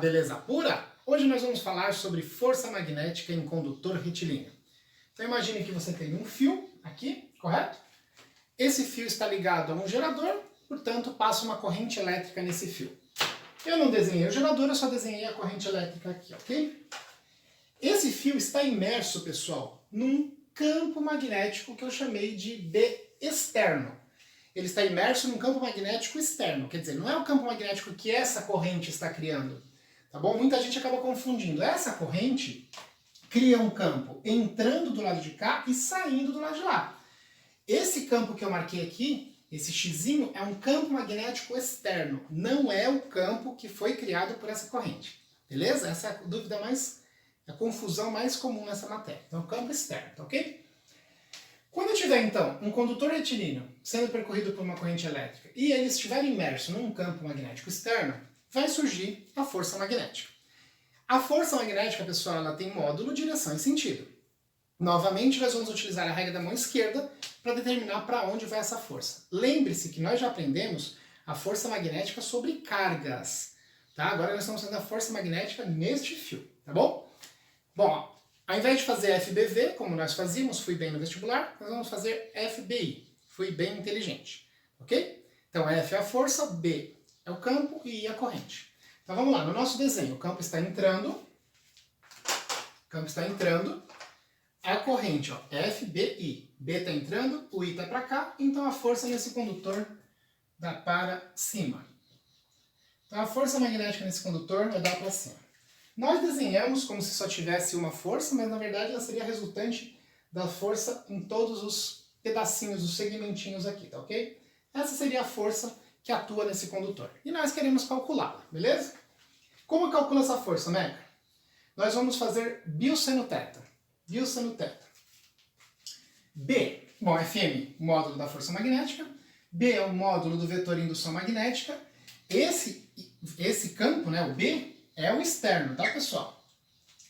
beleza pura? Hoje nós vamos falar sobre força magnética em condutor retilíneo. Então imagine que você tem um fio aqui, correto? Esse fio está ligado a um gerador, portanto passa uma corrente elétrica nesse fio. Eu não desenhei o gerador, eu só desenhei a corrente elétrica aqui, ok? Esse fio está imerso, pessoal, num campo magnético que eu chamei de B externo. Ele está imerso num campo magnético externo, quer dizer, não é o campo magnético que essa corrente está criando, tá bom? Muita gente acaba confundindo. Essa corrente cria um campo entrando do lado de cá e saindo do lado de lá. Esse campo que eu marquei aqui, esse xizinho, é um campo magnético externo, não é o campo que foi criado por essa corrente, beleza? Essa é a dúvida a confusão mais comum nessa matéria. Então, campo externo, tá ok? Quando eu tiver, então, um condutor retilíneo sendo percorrido por uma corrente elétrica e ele estiver imerso num campo magnético externo, vai surgir a força magnética. A força magnética, pessoal, ela tem módulo, direção e sentido. Novamente, nós vamos utilizar a regra da mão esquerda para determinar para onde vai essa força. Lembre-se que nós já aprendemos a força magnética sobre cargas. Tá? Agora nós estamos fazendo a força magnética neste fio, tá bom? Bom, ao invés de fazer FBV, como nós fazíamos, fui bem no vestibular, nós vamos fazer FBI, fui bem inteligente, ok? Então F é a força, B é o campo e I é a corrente. Então vamos lá, no nosso desenho, o campo está entrando, a corrente, ó, FBI, B está entrando, o I está para cá, então a força nesse condutor dá para cima. Então a força magnética nesse condutor vai dar para cima. Nós desenhamos como se só tivesse uma força, mas na verdade ela seria resultante da força em todos os pedacinhos, os segmentinhos aqui, tá ok? Essa seria a força que atua nesse condutor. E nós queremos calculá-la, beleza? Como calcula essa força, Meca? Nós vamos fazer bioseno θ. Bioseno θ. B, bom, Fm, módulo da força magnética. B é o módulo do vetor indução magnética. Esse campo, né, o B, é o externo, tá, pessoal?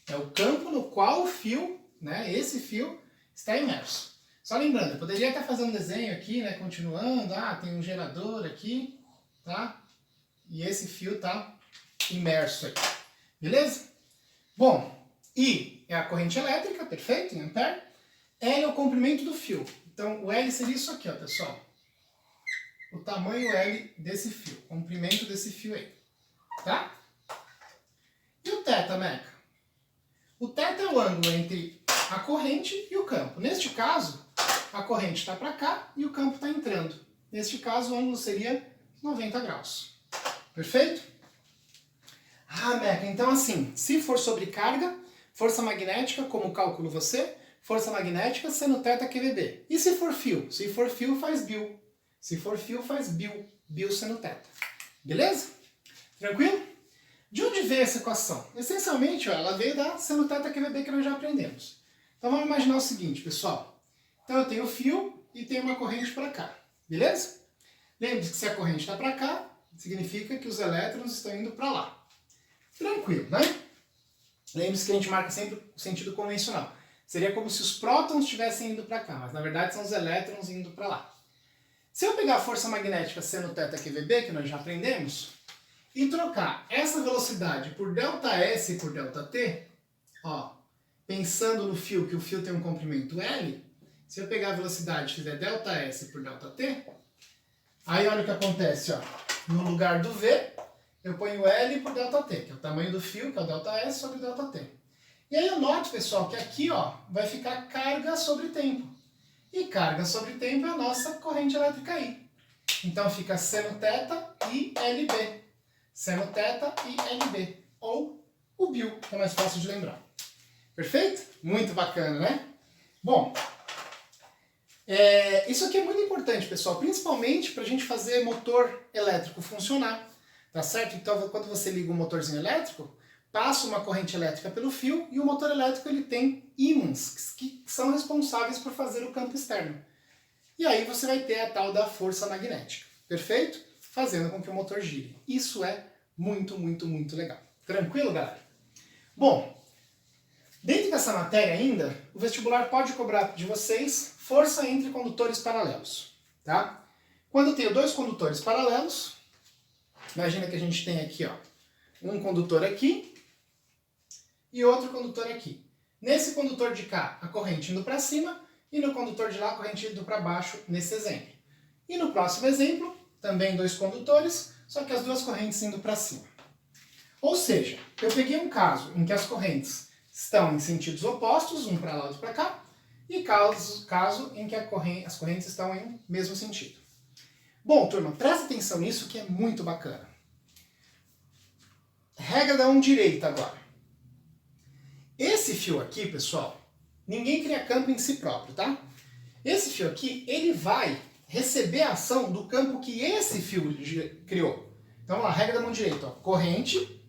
É o campo no qual o fio, né, esse fio, está imerso. Só lembrando, eu poderia até fazer um desenho aqui, né, continuando, tem um gerador aqui, tá? E esse fio tá imerso aí, beleza? Bom, I é a corrente elétrica, perfeito, em ampere. L é o comprimento do fio. Então, o L seria isso aqui, ó, pessoal. O tamanho L desse fio, o comprimento desse fio aí, tá? E o θ, Meca? O θ é o ângulo entre a corrente e o campo. Neste caso, a corrente está para cá e o campo está entrando. Neste caso, o ângulo seria 90 graus. Perfeito? Meca, então assim, se for sobre carga, força magnética, como cálculo você, força magnética seno θ QVB. E se for fio? Se for fio, faz bil. Se for fio, faz bil. Bil seno θ. Beleza? Tranquilo? De onde veio essa equação? Essencialmente, ó, ela veio da seno θ QVB que nós já aprendemos. Então vamos imaginar o seguinte, pessoal. Então eu tenho o fio e tenho uma corrente para cá. Beleza? Lembre-se que se a corrente está para cá, significa que os elétrons estão indo para lá. Tranquilo, né? Lembre-se que a gente marca sempre o sentido convencional. Seria como se os prótons estivessem indo para cá, mas na verdade são os elétrons indo para lá. Se eu pegar a força magnética seno θ QVB, que nós já aprendemos, e trocar essa velocidade por ΔS e por ΔT, ó, pensando no fio, que o fio tem um comprimento L, se eu pegar a velocidade e fizer ΔS por ΔT, aí olha o que acontece, ó, no lugar do V, eu ponho L por ΔT, que é o tamanho do fio, que é o ΔS sobre ΔT. E aí eu noto, pessoal, que aqui, ó, vai ficar carga sobre tempo. E carga sobre tempo é a nossa corrente elétrica I. Então fica seno θ e LB. Seno θ e LB, ou o bil, que é mais fácil de lembrar. Perfeito? Muito bacana, né? Bom, isso aqui é muito importante, pessoal, principalmente para a gente fazer motor elétrico funcionar, tá certo? Então, quando você liga um motorzinho elétrico, passa uma corrente elétrica pelo fio e o motor elétrico ele tem ímãs que são responsáveis por fazer o campo externo. E aí você vai ter a tal da força magnética, perfeito? Fazendo com que o motor gire. Isso é muito, muito, muito legal. Tranquilo, galera? Bom, dentro dessa matéria ainda, o vestibular pode cobrar de vocês força entre condutores paralelos, tá? Quando eu tenho dois condutores paralelos, imagina que a gente tem aqui, ó, um condutor aqui e outro condutor aqui. Nesse condutor de cá, a corrente indo para cima, e no condutor de lá, a corrente indo para baixo, nesse exemplo. E no próximo exemplo, também dois condutores, só que as duas correntes indo para cima. Ou seja, eu peguei um caso em que as correntes estão em sentidos opostos, um para lá e outro para cá, e caso em que as correntes estão em mesmo sentido. Bom, turma, presta atenção nisso que é muito bacana. Regra da mão direita agora. Esse fio aqui, pessoal, ninguém cria campo em si próprio, tá? Esse fio aqui, ele vai receber a ação do campo que esse fio criou. Então, vamos lá, regra da mão direita, ó, corrente,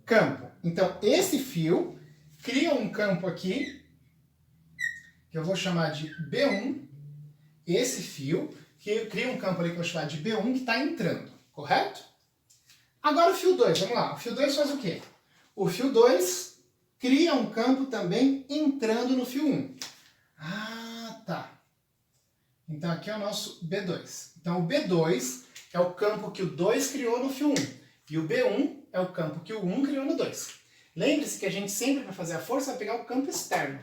campo. Então, esse fio cria um campo aqui, que eu vou chamar de B1. Esse fio que cria um campo ali que eu vou chamar de B1 que está entrando, correto? Agora o fio 2, vamos lá. O fio 2 faz o quê? O fio 2 cria um campo também entrando no fio 1. Ah, tá. Então aqui é o nosso B2. Então o B2 é o campo que o 2 criou no fio 1. E o B1 é o campo que o 1 criou no 2. Lembre-se que a gente sempre, para fazer a força, vai pegar o campo externo.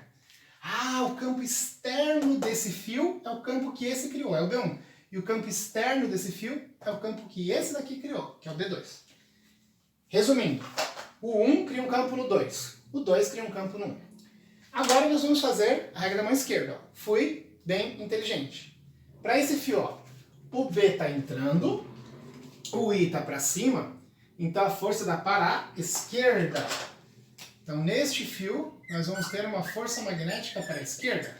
Ah, o campo externo desse fio é o campo que esse criou, é o B1. E o campo externo desse fio é o campo que esse daqui criou, que é o B2. Resumindo, o 1 cria um campo no 2, o 2 cria um campo no 1. Agora nós vamos fazer a regra da mão esquerda. Ó. Fui bem inteligente. Para esse fio, ó, o B está entrando, o I está para cima, então a força dá para a esquerda. Então neste fio nós vamos ter uma força magnética para a esquerda.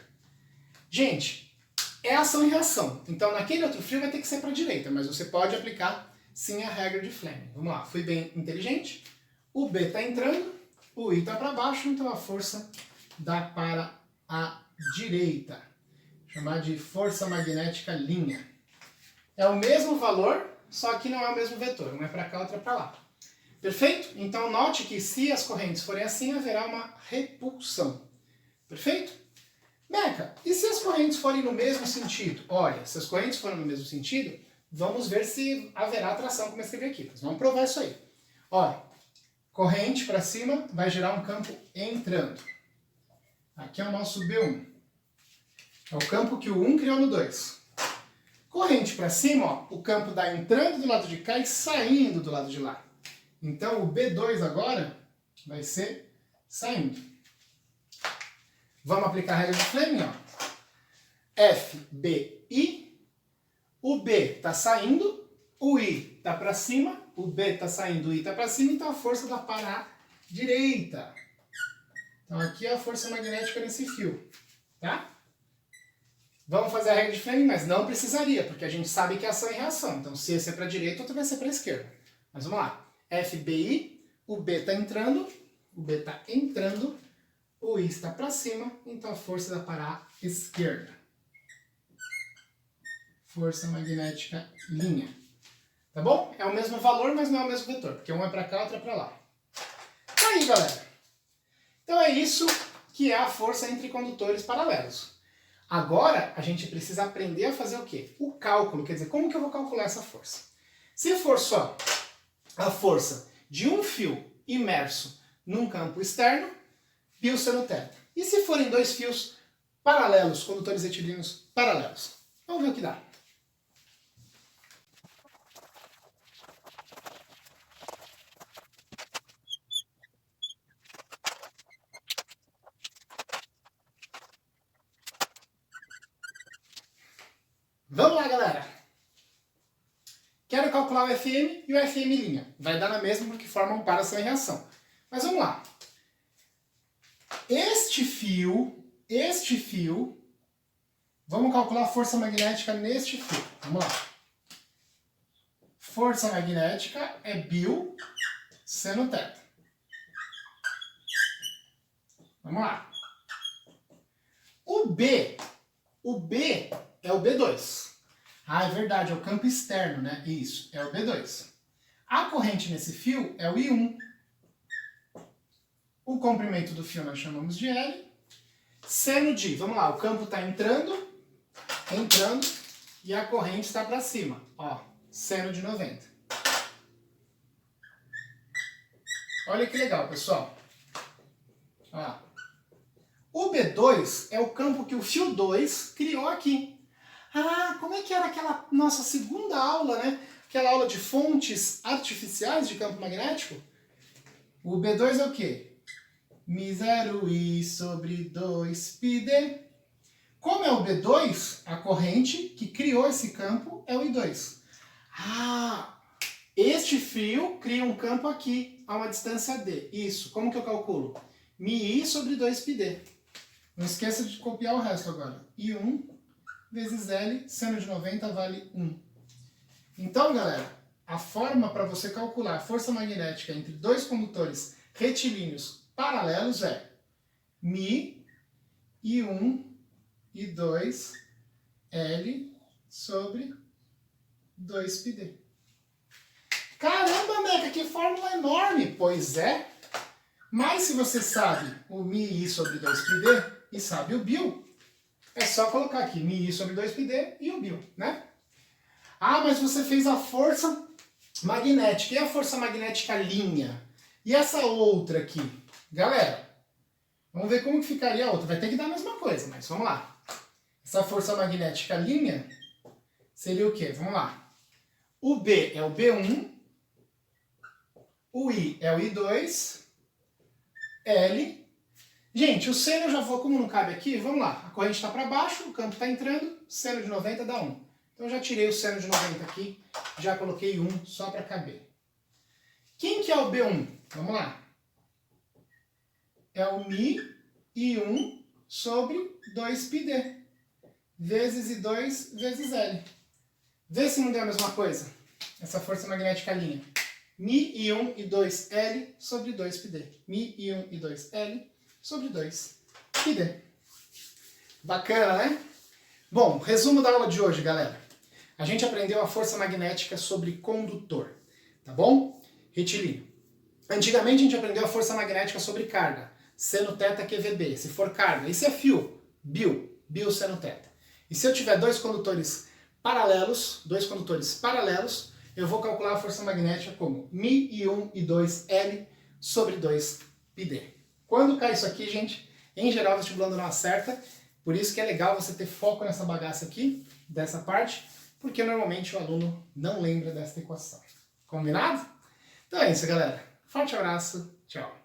Gente, é ação e reação. Então naquele outro fio vai ter que ser para a direita, mas você pode aplicar sim a regra de Fleming. Vamos lá, fui bem inteligente. O B está entrando, o I está para baixo, então a força dá para a direita. Chamar de força magnética linha. É o mesmo valor, só que não é o mesmo vetor. Uma é para cá, outra é para lá. Perfeito? Então note que se as correntes forem assim, haverá uma repulsão. Perfeito? Meca, e se as correntes forem no mesmo sentido? Olha, se as correntes forem no mesmo sentido, vamos ver se haverá atração, como eu escrevi aqui. Mas vamos provar isso aí. Olha, corrente para cima vai gerar um campo entrando. Aqui é o nosso B1. É o campo que o 1 criou no 2. Corrente para cima, ó, o campo dá entrando do lado de cá e saindo do lado de lá. Então o B2 agora vai ser saindo. Vamos aplicar a regra de Fleming, ó. F, B, I. O B está saindo, o I está para cima, o B está saindo, o I está para cima, então a força dá para a direita. Então aqui é a força magnética nesse fio, tá? Vamos fazer a regra de Fleming, mas não precisaria, porque a gente sabe que é ação e reação. Então se esse é para a direita, outro vai ser para a esquerda. Mas vamos lá. FBI, o B está entrando, o I está para cima, então a força dá para a esquerda. Força magnética linha. Tá bom? É o mesmo valor, mas não é o mesmo vetor, porque um é para cá, outro é para lá. Tá aí, galera. Então é isso que é a força entre condutores paralelos. Agora a gente precisa aprender a fazer o quê? O cálculo, quer dizer, como que eu vou calcular essa força? Se for só a força de um fio imerso num campo externo, π seno θ. E se forem dois fios paralelos, condutores retilíneos paralelos? Vamos ver o que dá. Vamos lá, galera! Quero calcular o FM e o FM'. Vai dar na mesma porque formam par ação e reação. Mas vamos lá. Este fio, vamos calcular a força magnética neste fio. Vamos lá. Força magnética é π seno θ. Vamos lá. O B é o B2. Ah, é verdade, é o campo externo, né? Isso, é o B2. A corrente nesse fio é o I1. O comprimento do fio nós chamamos de L. Seno de, vamos lá, o campo está entrando, e a corrente está para cima. Ó, seno de 90. Olha que legal, pessoal. Ah. O B2 é o campo que o fio 2 criou aqui. Ah, como é que era aquela nossa segunda aula, né? Aquela aula de fontes artificiais de campo magnético? O B2 é o quê? μ0i sobre 2πd. Como é o B2, a corrente que criou esse campo é o I2. Ah, este fio cria um campo aqui, a uma distância d. Isso, como que eu calculo? μi sobre 2πd. Não esqueça de copiar o resto agora. I1 vezes L, seno de 90 vale 1. Então, galera, a forma para você calcular a força magnética entre dois condutores retilíneos paralelos é μ I1 I2 L sobre 2πd. Caramba, Meca, que fórmula enorme! Pois é. Mas se você sabe o μi sobre 2πd e sabe o bio, é só colocar aqui μi sobre 2πd e o bio, né? Ah, mas você fez a força magnética. E a força magnética linha? E essa outra aqui? Galera, vamos ver como que ficaria a outra. Vai ter que dar a mesma coisa, mas vamos lá. Essa força magnética linha seria o quê? Vamos lá. O B é o B1, o I é o I2, L. Gente, o seno eu já vou, como não cabe aqui, vamos lá. A corrente está para baixo, o campo está entrando, seno de 90 dá 1. Então eu já tirei o seno de 90 aqui, já coloquei 1 só para caber. Quem que é o B1? Vamos lá. É o μ I1 sobre 2πd, vezes I2 vezes L. Vê se não deu a mesma coisa, essa força magnética linha. μ I1 I2 L sobre 2πd. μ I1 I2 L sobre 2πd. Bacana, né? Bom, resumo da aula de hoje, galera. A gente aprendeu a força magnética sobre condutor, tá bom? Retilíneo. Antigamente a gente aprendeu a força magnética sobre carga, seno θ QVB. Se for carga, e se é fio? Bio seno θ. E se eu tiver dois condutores paralelos, eu vou calcular a força magnética como μ I1 I2 L sobre 2πd. Quando cai isso aqui, gente, em geral o vestibulando não acerta, por isso que é legal você ter foco nessa bagaça aqui, dessa parte, porque normalmente o aluno não lembra dessa equação. Combinado? Então é isso, galera. Forte abraço, tchau.